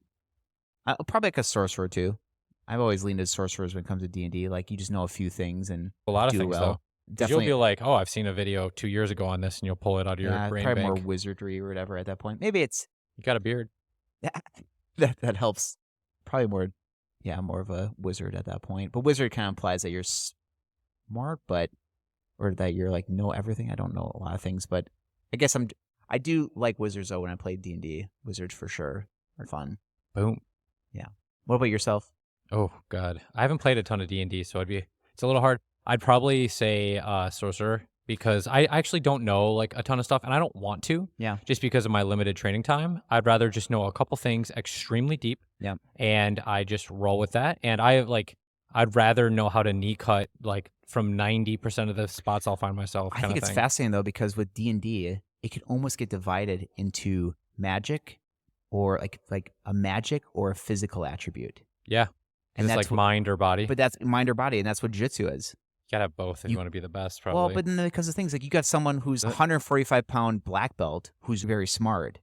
Probably like a sorcerer too. I've always leaned as sorcerers when it comes to D&D. Like you just know a few things and a lot of do things well. though. Definitely, you'll be like, oh, I've seen a video 2 years ago on this, and you'll pull it out of your brain probably bank. more wizardry or whatever at that point. Maybe it's You got a beard. that helps. Probably more of a wizard at that point. But wizard kind of implies that you're smart, or that you're like know everything. I don't know a lot of things, but I guess I do like wizards though when I play D&D. Wizards for sure are fun. Boom. Yeah. What about yourself? Oh God, I haven't played a ton of D&D, so it's a little hard. I'd probably say sorcerer because I actually don't know like a ton of stuff, and I don't want to. Yeah. Just because of my limited training time, I'd rather just know a couple things extremely deep. Yeah. And I just roll with that, and I'd rather know how to knee cut like from 90% of the spots I'll find myself. I think it's fascinating though because with D&D, it can almost get divided into magic or like a magic or a physical attribute. Yeah. And it's like mind or body. But that's mind or body, and that's what jiu-jitsu is. You gotta have both if you want to be the best, probably. Well, but then because of things like you got someone who's a 145-pound black belt who's very smart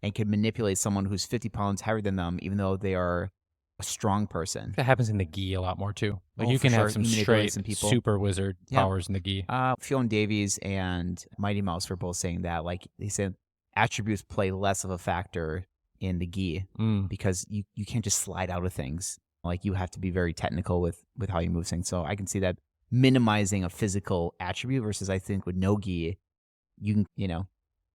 and can manipulate someone who's 50 pounds heavier than them, even though they are a strong person. That happens in the gi a lot more too. Like Oh, you for can have sure. some You manipulate straight some people. super wizard powers in the gi. Fiona Davies and Mighty Mouse were both saying that. Like they said, attributes play less of a factor in the gi because you can't just slide out of things. Like you have to be very technical with how you move things. So I can see that minimizing a physical attribute versus I think with no gi, you can,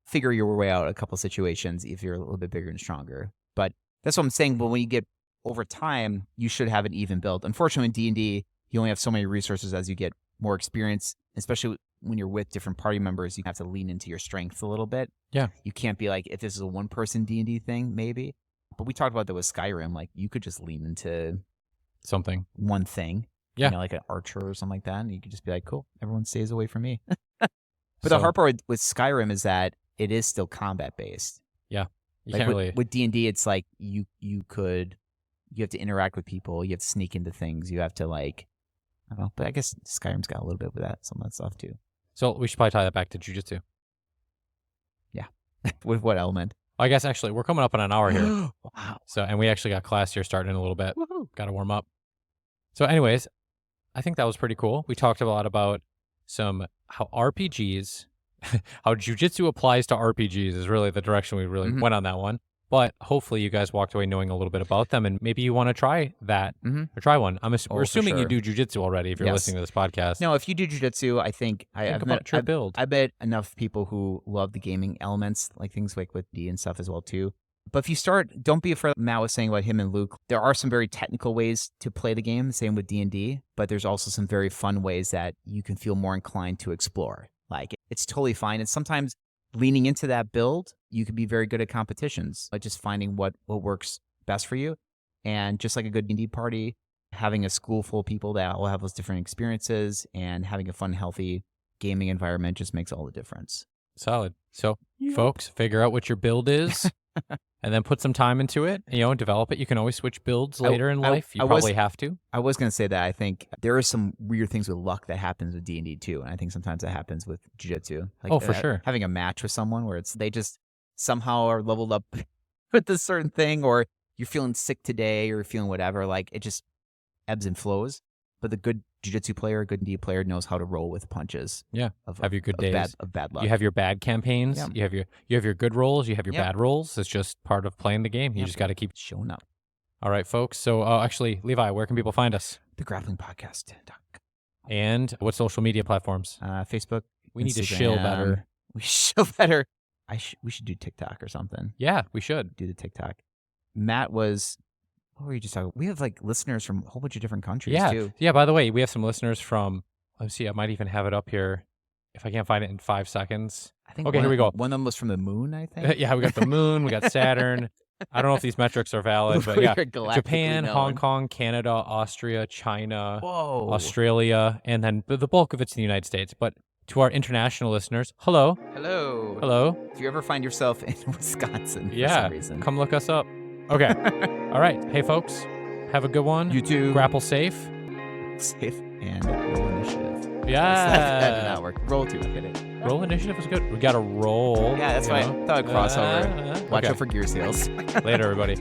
figure your way out a couple situations if you're a little bit bigger and stronger. But that's what I'm saying. But when you get over time, you should have an even build. Unfortunately, in D&D, you only have so many resources as you get more experience, especially when you're with different party members, you have to lean into your strengths a little bit. Yeah. You can't be like, if this is a one-person D&D thing, maybe. But we talked about that with Skyrim. Like, you could just lean into something. One thing. Yeah. Like an archer or something like that. And you could just be like, cool, everyone stays away from me. But the hard part with Skyrim is that it is still combat-based. Yeah. You like can't really... With D&D, it's like you have to interact with people. You have to sneak into things. You have to I don't know. But I guess Skyrim's got a little bit with that, some of that stuff too. So we should probably tie that back to jiu-jitsu. Yeah. With what element? I guess actually we're coming up on an hour here. Wow. So, and we actually got class here starting in a little bit. Woohoo. Got to warm up. So anyways, I think that was pretty cool. We talked a lot about how RPGs, how jiu-jitsu applies to RPGs is really the direction we really went on that one. But hopefully you guys walked away knowing a little bit about them, and maybe you want to try that or try one. We're assuming you do jiu-jitsu already if you're listening to this podcast. No, if you do jiu-jitsu, I think Think about your build. I bet enough people who love the gaming elements, like things like with D and stuff as well too. But if you start, don't be afraid. Matt was saying about him and Luke. There are some very technical ways to play the game, same with D&D, but there's also some very fun ways that you can feel more inclined to explore. Like, it's totally fine. And sometimes leaning into that build, you can be very good at competitions, like just finding what works best for you. And just like a good D&D party, having a school full of people that all have those different experiences and having a fun, healthy gaming environment just makes all the difference. Solid. So, folks, figure out what your build is. And then put some time into it, develop it. You can always switch builds later in life. You probably have to. I was going to say that I think there are some weird things with luck that happens with D&D too. And I think sometimes that happens with jiu-jitsu. Like, for sure. Having a match with someone where they just somehow are leveled up with a certain thing, or you're feeling sick today or feeling whatever. Like, it just ebbs and flows. But the good jiu-jitsu player, a good D player knows how to roll with punches. Yeah. Have your good days. Of bad luck. You have your bad campaigns. Yeah. You have your good rolls. You have your bad rolls. It's just part of playing the game. You just got to keep showing up. All right, folks. So actually, Levi, where can people find us? The Grappling Podcast. And what social media platforms? Facebook. We need to shill better. We shill better. We should do TikTok or something. Yeah, we should. Do the TikTok. Matt was... What were you just talking about? We have listeners from a whole bunch of different countries too. Yeah, by the way, we have some listeners from, let's see, I might even have it up here if I can't find it in 5 seconds. I think here we go. One of them was from the moon, I think. Yeah, we got the moon, we got Saturn. I don't know if these metrics are valid, but yeah. Japan, Hong Kong, Canada, Austria, China, Australia, and then the bulk of it's in the United States. But to our international listeners, hello. Hello. Hello. If you ever find yourself in Wisconsin for some reason. Come look us up. Okay. All right. Hey, folks. Have a good one. You too. Grapple safe. Safe and roll initiative. Yeah. That did not work. Roll too. Look at it. Roll initiative was good. We got to roll. Yeah, that's why I thought I'd cross over. Watch out for gear seals. Later, everybody.